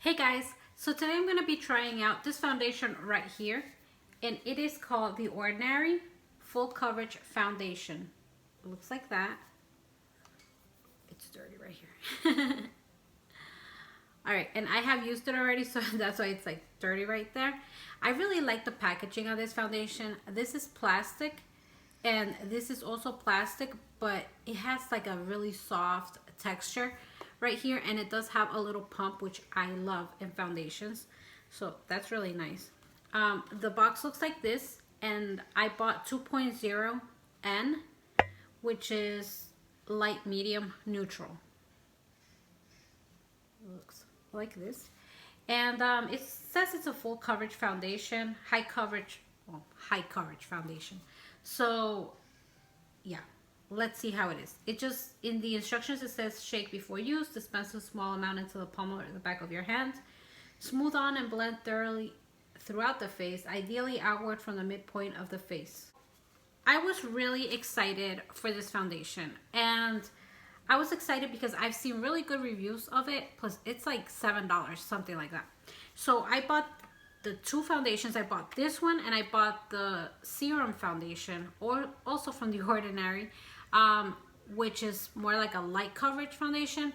Hey guys, so today I'm going to be trying out this foundation right here, and it is called the Ordinary Full Coverage Foundation. It looks like that. It's dirty right here. Alright, and I have used it already, so that's why it's like dirty right there. I really like the packaging of this foundation. This is plastic, and this is also plastic, but it has like a really soft texture right here, and it does have a little pump, which I love in foundations, so that's really nice. The box looks like this, and I bought 2.0 N, which is light, medium, neutral. It looks like this, and it says it's a full coverage foundation, high coverage foundation. So yeah, let's see how it is. It just, in the instructions it says shake before use, dispense a small amount into the palm or the back of your hand, smooth on and blend thoroughly throughout the face, ideally outward from the midpoint of the face. I was really excited for this foundation, and I was excited because I've seen really good reviews of it, plus it's like $7, something like that. So I bought the two foundations. I bought this one, and I bought the Serum Foundation, or also from the Ordinary, which is more like a light coverage foundation.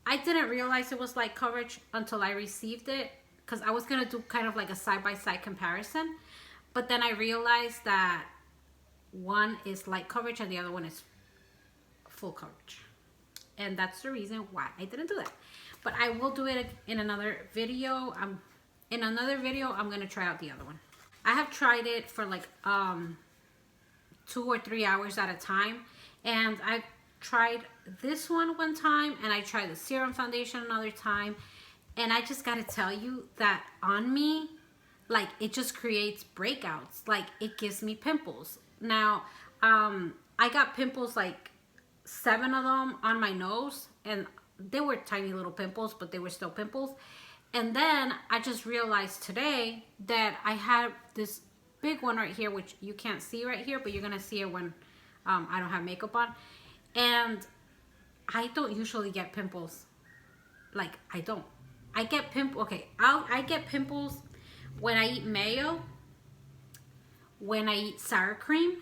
I didn't realize it was light coverage until I received it, because I was going to do kind of like a side-by-side comparison, but then I realized that one is light coverage and the other one is full coverage, and that's the reason why I didn't do that. But I will do it in another video. In another video, I'm going to try out the other one. I have tried it for like 2 or 3 hours at a time. And I tried this one time, and I tried the Serum Foundation another time. And I just got to tell you that on me, like, it just creates breakouts. Like, it gives me pimples. Now, I got pimples, like 7 of them on my nose. And they were tiny little pimples, but they were still pimples. And then I just realized today that I had this big one right here, which you can't see right here, but you're going to see it when I don't have makeup on. And I don't usually get pimples. Like, I don't. I get pimples. Okay, I get pimples when I eat mayo, when I eat sour cream,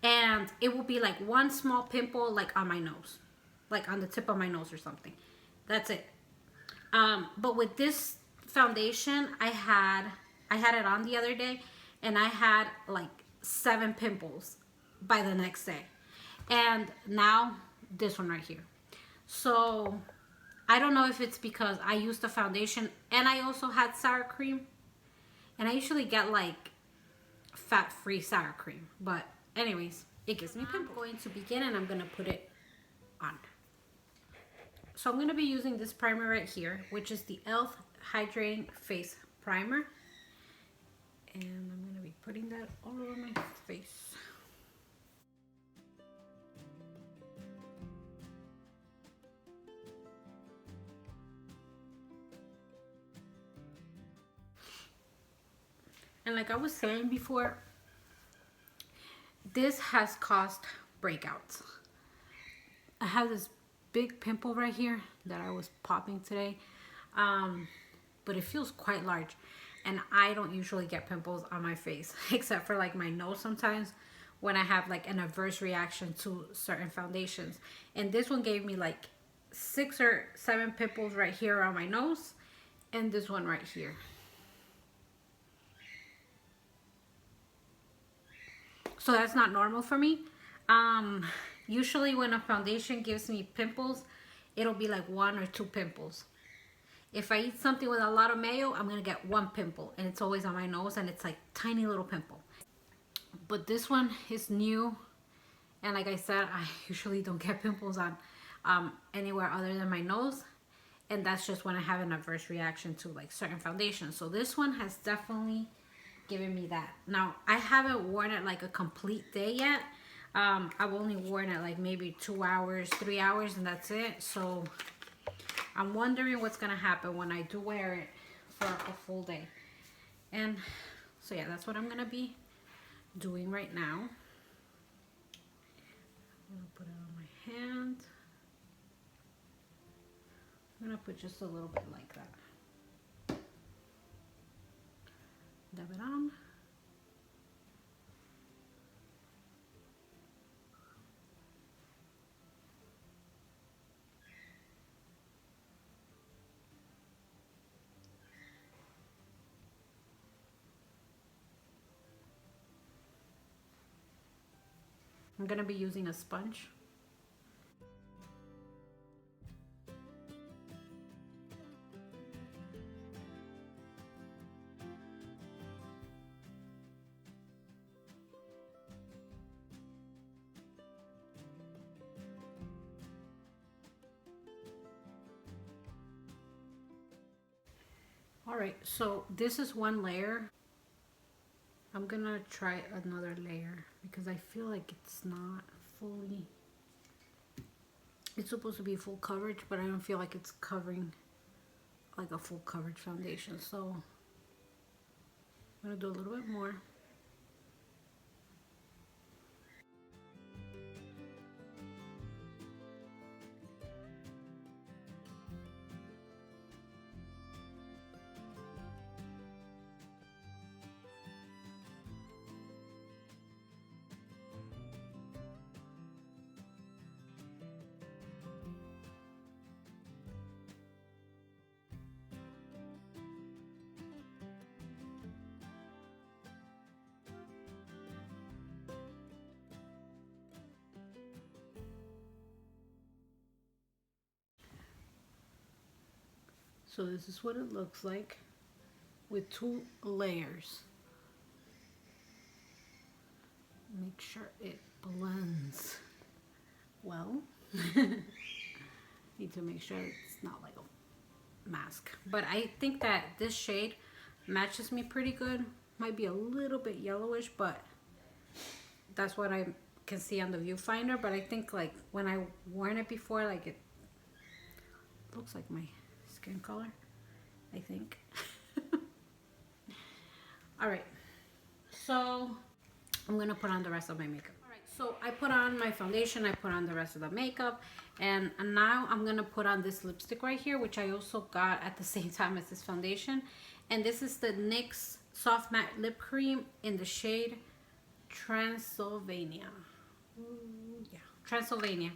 and it will be like one small pimple like on my nose, like on the tip of my nose or something. That's it. But with this foundation, I had it on the other day, and I had like 7 pimples by the next day. And now this one right here. So I don't know if it's because I used the foundation and I also had sour cream. And I usually get like fat-free sour cream. But anyways, it gives me pimples. I'm going to begin, and I'm going to put it on. So I'm going to be using this primer right here, which is the Elf Hydrating Face Primer. And I'm going to be putting that all over my face. And like I was saying before, this has caused breakouts. I have this big pimple right here that I was popping today, but it feels quite large, and I don't usually get pimples on my face except for like my nose sometimes when I have like an adverse reaction to certain foundations. And this one gave me like 6 or 7 pimples right here on my nose, and this one right here. So that's not normal for me. Usually when a foundation gives me pimples, it'll be like 1 or 2 pimples. If I eat something with a lot of mayo, I'm gonna get 1 pimple, and it's always on my nose, and it's like tiny little pimple. But this one is new, and like I said, I usually don't get pimples on anywhere other than my nose, and that's just when I have an adverse reaction to like certain foundations. So this one has definitely given me that. Now, I haven't worn it like a complete day yet. I've only worn it like maybe 2 hours, 3 hours, and that's it. So I'm wondering what's gonna happen when I do wear it for a full day. And so yeah, that's what I'm gonna be doing right now. I'm gonna put it on my hand. I'm gonna put just a little bit like that. Dab it on. I'm gonna be using a sponge. All right, so this is one layer. I'm gonna try another layer because I feel like it's not fully, it's supposed to be full coverage, but I don't feel like it's covering like a full coverage foundation. So I'm gonna do a little bit more. So this is what it looks like with 2 layers. Make sure it blends well. Need to make sure it's not like a mask. But I think that this shade matches me pretty good. Might be a little bit yellowish, but that's what I can see on the viewfinder. But I think like when I worn it before, like it looks like my skin color, I think. All right, so I'm gonna put on the rest of my makeup. All right, so I put on my foundation, I put on the rest of the makeup, and now I'm gonna put on this lipstick right here, which I also got at the same time as this foundation. And this is the NYX Soft Matte Lip Cream in the shade Transylvania. Yeah, Transylvania.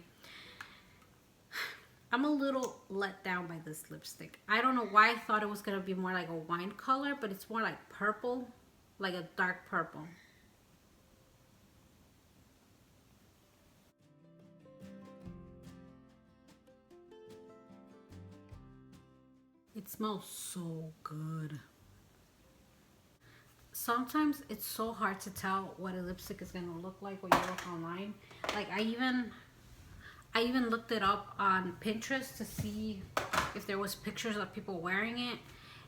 I'm a little let down by this lipstick. I don't know why I thought it was gonna be more like a wine color, but it's more like purple, like a dark purple. It smells so good. Sometimes it's so hard to tell what a lipstick is gonna look like when you look online. Like I even looked it up on Pinterest to see if there was pictures of people wearing it,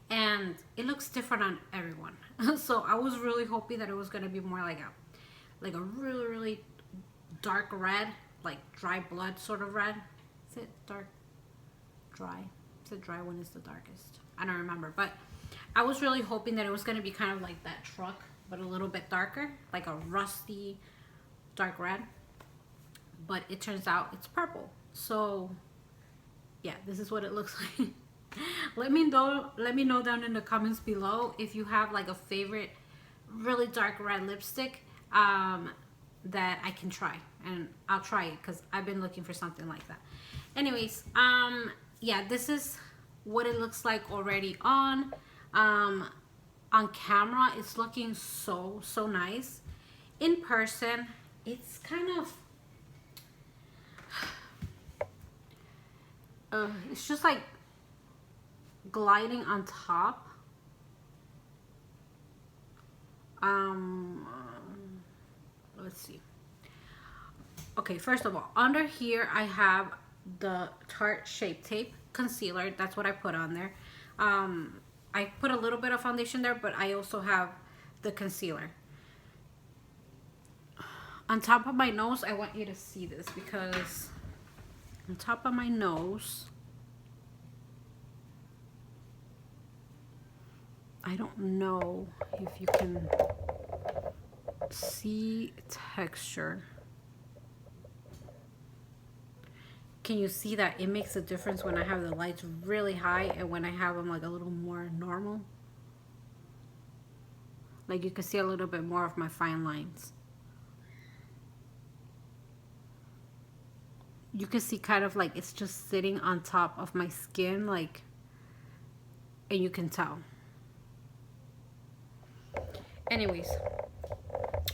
and it looks different on everyone. So I was really hoping that it was gonna be more like a really dark red, like dry blood sort of red. Is it dark? Dry? Is it dry when it's the darkest? I don't remember, but I was really hoping that it was gonna be kind of like that truck, but a little bit darker, like a rusty dark red. But it turns out it's purple. So yeah, this is what it looks like. Let me know down in the comments below if you have like a favorite really dark red lipstick that I can try, and I'll try it because I've been looking for something like that. Anyways, yeah, this is what it looks like already on camera. It's looking so nice. In person, it's kind of it's just like gliding on top. Let's see. Okay, first of all, under here I have the Tarte Shape Tape concealer. That's what I put on there. I put a little bit of foundation there, but I also have the concealer. On top of my nose, I want you to see this because on top of my nose, I don't know if you can see texture. can you see that it makes a difference when I have the lights really high and when I have them like a little more normal? Like you can see a little bit more of my fine lines. You can see kind of like it's just sitting on top of my skin, like, and you can tell. Anyways,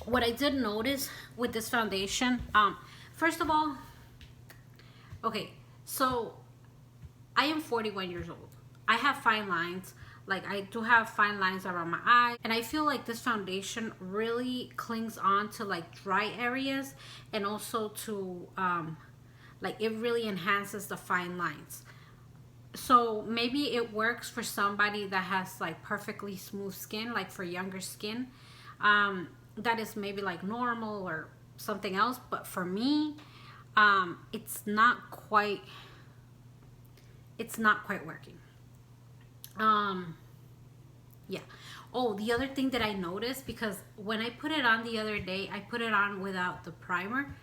what I did notice with this foundation, first of all, okay, so I am 41 years old. I have fine lines. Like I do have fine lines around my eyes, and I feel like this foundation really clings on to like dry areas, and also to like it really enhances the fine lines. So maybe it works for somebody that has like perfectly smooth skin, like for younger skin, that is maybe like normal or something else. But for me, it's not quite working. Yeah. Oh, the other thing that I noticed, because when I put it on the other day, I put it on without the primer.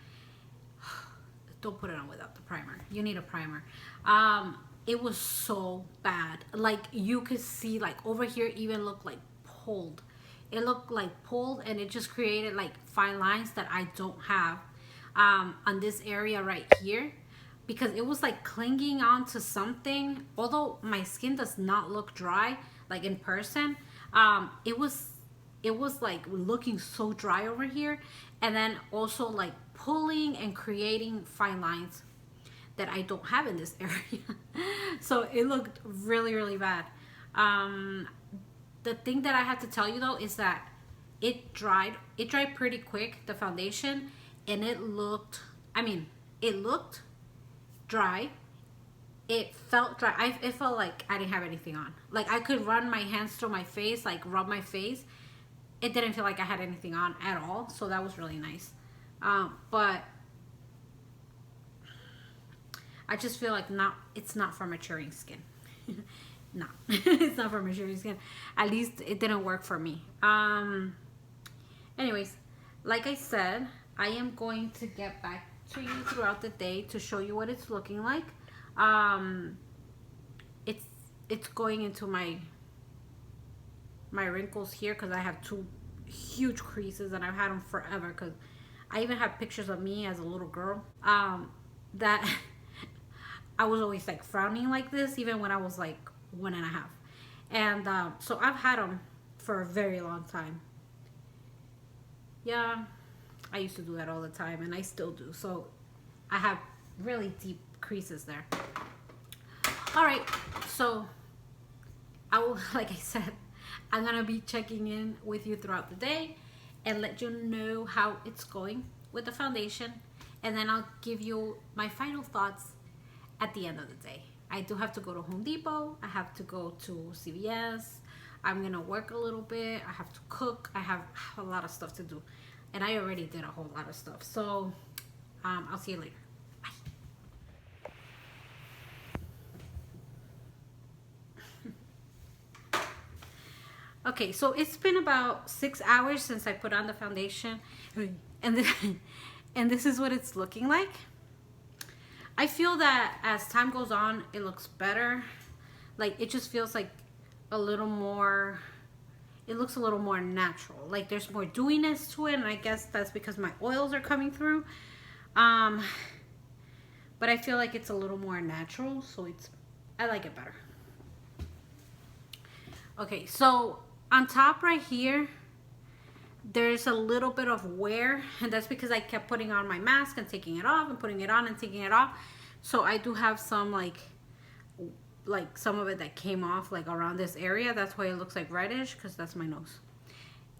Don't put it on without the primer. You need a primer. It was so bad. Like you could see, like over here even looked like pulled. It looked like pulled, and it just created like fine lines that I don't have on this area right here, because it was like clinging on to something. Although my skin does not look dry like in person, it was like looking so dry over here, and then also like pulling and creating fine lines that I don't have in this area. So it looked really, really bad. The thing that I have to tell you though is that it dried pretty quick, the foundation, and it looked dry. It felt dry. It felt like I didn't have anything on. Like I could run my hands through my face, like rub my face. It didn't feel like I had anything on at all, so that was really nice. But I just feel like it's not for maturing skin. No, it's not for maturing skin. At least it didn't work for me. Anyways, like I said, I am going to get back to you throughout the day to show you what it's looking like. It's going into my wrinkles here, because I have two huge creases and I've had them forever, because I even have pictures of me as a little girl that I was always like frowning like this, even when I was like 1.5. And so I've had them for a very long time. Yeah, I used to do that all the time, and I still do. So I have really deep creases there. All right, so I will, like I said, I'm gonna be checking in with you throughout the day and let you know how it's going with the foundation, and then I'll give you my final thoughts at the end of the day. I do have to go to Home Depot. I have to go to CVS. I'm gonna work a little bit. I have to cook. I have a lot of stuff to do, and I already did a whole lot of stuff. So I'll see you later. Okay, so it's been about 6 hours since I put on the foundation, and this is what it's looking like. I feel that as time goes on, it looks better. Like it just feels like a little more, it looks a little more natural. Like there's more dewiness to it, and I guess that's because my oils are coming through. But I feel like it's a little more natural, so I like it better. Okay, so on top right here, there's a little bit of wear, and that's because I kept putting on my mask and taking it off and putting it on and taking it off. So I do have some like some of it that came off like around this area. That's why it looks like reddish, because that's my nose.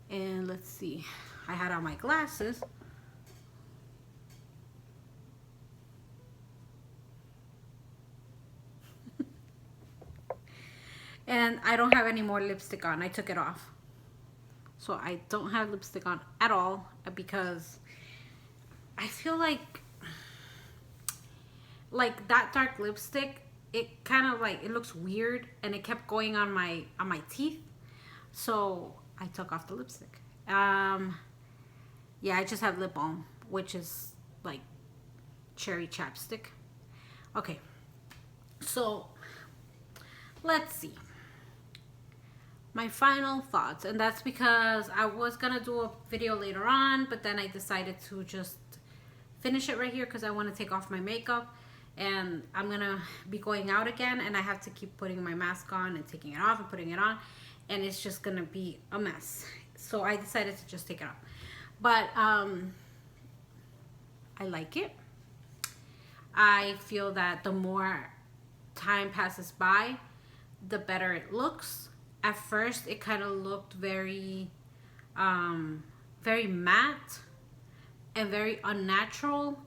And let's see, I had on my glasses. And I don't have any more lipstick on. I took it off. So I don't have lipstick on at all, because I feel like that dark lipstick, it kind of like, it looks weird, and it kept going on my teeth. So I took off the lipstick. Yeah, I just have lip balm, which is like cherry chapstick. Okay, so let's see. My final thoughts, and that's because I was gonna do a video later on, but then I decided to just finish it right here because I want to take off my makeup, and I'm gonna be going out again, and I have to keep putting my mask on and taking it off and putting it on, and it's just gonna be a mess. So I decided to just take it off. But I like it. I feel that the more time passes by, the better it looks. At first, it kind of looked very, very matte and very unnatural.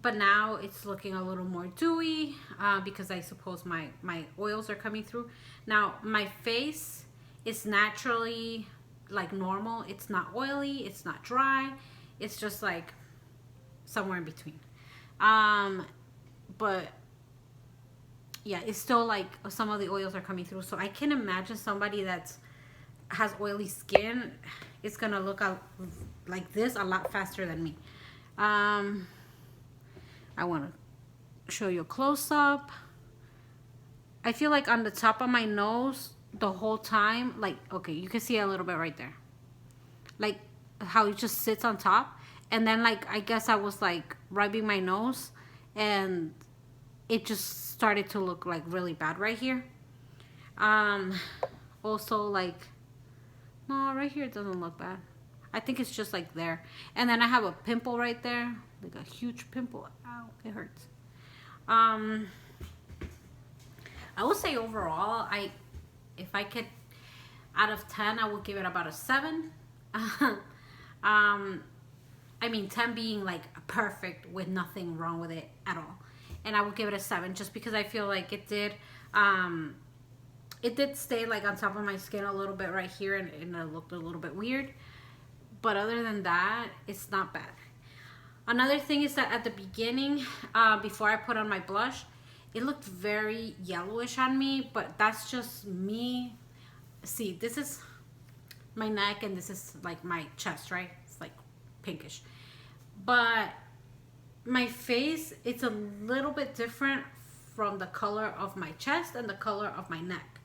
But now it's looking a little more dewy because I suppose my oils are coming through. Now, my face is naturally like normal. It's not oily. It's not dry. It's just like somewhere in between. But yeah, it's still like some of the oils are coming through. So I can imagine somebody that has oily skin, it's gonna look out like this a lot faster than me. I want to show you a close-up. I feel like on the top of my nose the whole time, like, okay, you can see a little bit right there, like how it just sits on top. And then like I guess I was like rubbing my nose and it just started to look like really bad right here. Also, like, no, right here it doesn't look bad. I think it's just like there. And then I have a pimple right there, like a huge pimple. Ow, it hurts. I would say overall, if I could, out of 10, I would give it about a 7. I mean, 10 being like perfect with nothing wrong with it at all. And I would give it a 7 just because I feel like it did stay like on top of my skin a little bit right here, and it looked a little bit weird. But other than that, it's not bad. Another thing is that at the beginning, before I put on my blush, it looked very yellowish on me, but that's just me. See, this is my neck and this is like my chest, right? It's like pinkish. But my face, it's a little bit different from the color of my chest and the color of my neck.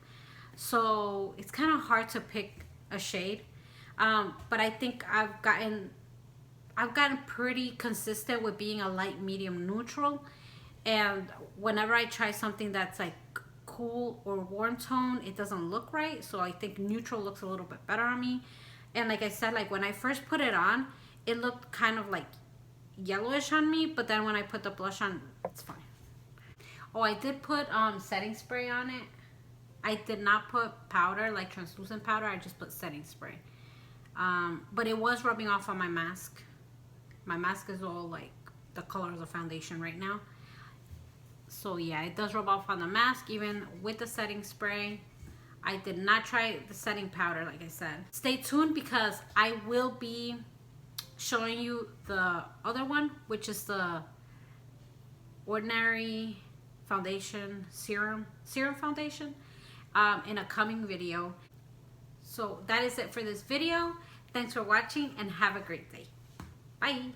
So it's kind of hard to pick a shade. But I think I've gotten pretty consistent with being a light, medium, neutral. And whenever I try something that's like cool or warm tone, it doesn't look right. So I think neutral looks a little bit better on me. And like I said, like when I first put it on, it looked kind of like yellowish on me, but then when I put the blush on, it's fine. Oh, I did put setting spray on it. I did not put powder, like translucent powder. I just put setting spray. But it was rubbing off on my mask. My mask is all like the color of the foundation right now. So yeah, it does rub off on the mask even with the setting spray. I did not try the setting powder, like I said. Stay tuned because I will be showing you the other one, which is the Ordinary Foundation Serum Foundation, in a coming video. So that is it for this video. Thanks for watching and have a great day. Bye.